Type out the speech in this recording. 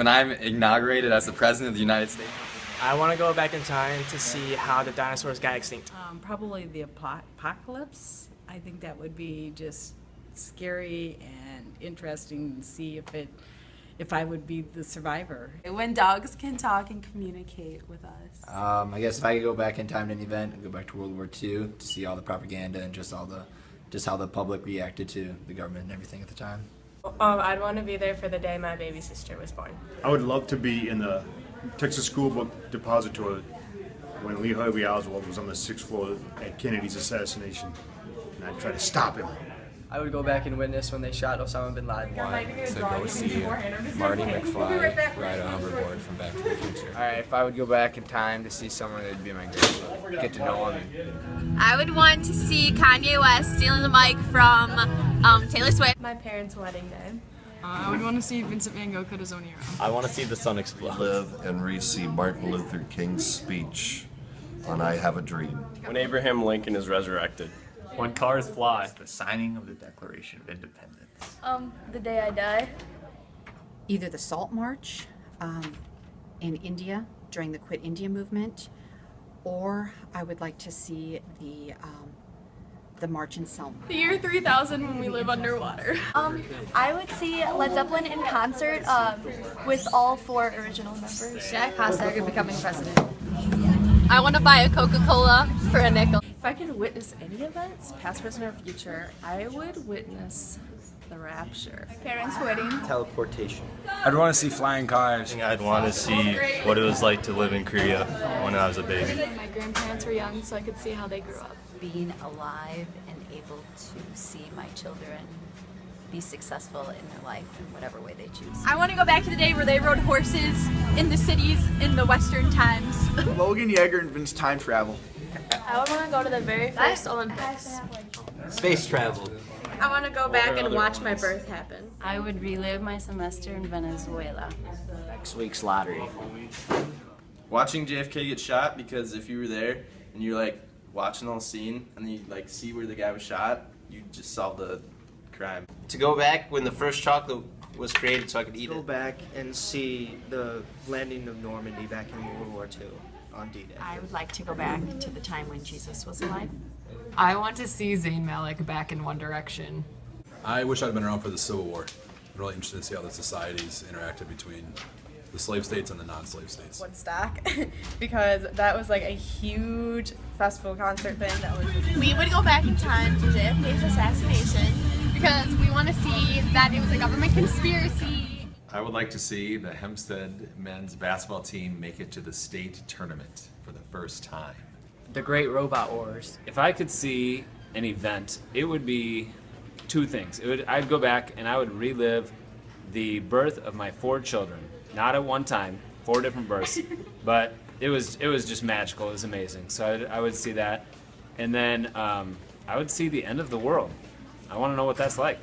when I'm inaugurated as the President of the United States. I want to go back in time to see how the dinosaurs got extinct. Probably the apocalypse. I think that would be just scary and interesting to see if I would be the survivor. When dogs can talk and communicate with us. I guess if I could go back in time to an event, I'd go back to World War II to see all the propaganda and just how the public reacted to the government and everything at the time. I'd want to be there for the day my baby sister was born. I would love to be in the Texas School Book Depository when Lee Harvey Oswald was on the 6th floor at Kennedy's assassination, and I'd try to stop him. I would go back and witness when they shot Osama bin Laden. To go see Marty McFly ride a hoverboard from Back to the Future. Alright, if I would go back in time to see someone, it would be my grandpa. Get to know him. I would want to see Kanye West stealing the mic from Taylor Swift. My parents' wedding day. I would want to see Vincent Van Gogh cut his own ear off. I want to see the sun explode. Live and re-see Martin Luther King's speech on I Have a Dream. When Abraham Lincoln is resurrected. When cars fly. The signing of the Declaration of Independence. The day I die. Either the Salt March in India during the Quit India movement, or I would like to see the March in Selma. The year 3000 when we live underwater. I would see Led Zeppelin in concert with all 4 original members. Jack Hossager becoming president. I want to buy a Coca-Cola for a nickel. If I could witness any events, past, present, or future, I would witness the rapture. My parents' wedding. Teleportation. I'd want to see flying cars. I'd want to see what it was like to live in Korea when I was a baby. My grandparents were young, so I could see how they grew up. Being alive and able to see my children be successful in their life in whatever way they choose. I want to go back to the day where they rode horses in the cities in the Western times. Logan Yeager invents time travel. I would want to go to the very first Olympics. Space travel. I want to go back and watch my birth happen. I would relive my semester in Venezuela. Next week's lottery. Watching JFK get shot, because if you were there and you're like watching the whole scene and then you like see where the guy was shot, you just solved the crime. To go back when the first chocolate was created so I could eat it. Go back and see the landing of Normandy back in World War II on D-Day. I would like to go back to the time when Jesus was alive. I want to see Zayn Malik back in One Direction. I wish I'd been around for the Civil War. I'm really interested to see how the societies interacted between the slave states and the non-slave states. Woodstock, because that was like a huge festival concert thing. We would go back in time to JFK's assassination because we want to see that it was a government conspiracy. I would like to see the Hempstead men's basketball team make it to the state tournament for the first time. The Great Robot Wars. If I could see an event, it would be 2 things. I'd go back and I would relive the birth of my 4 children. Not at one time, 4 different births, but it was just magical. It was amazing. So I would see that, and then I would see the end of the world. I want to know what that's like.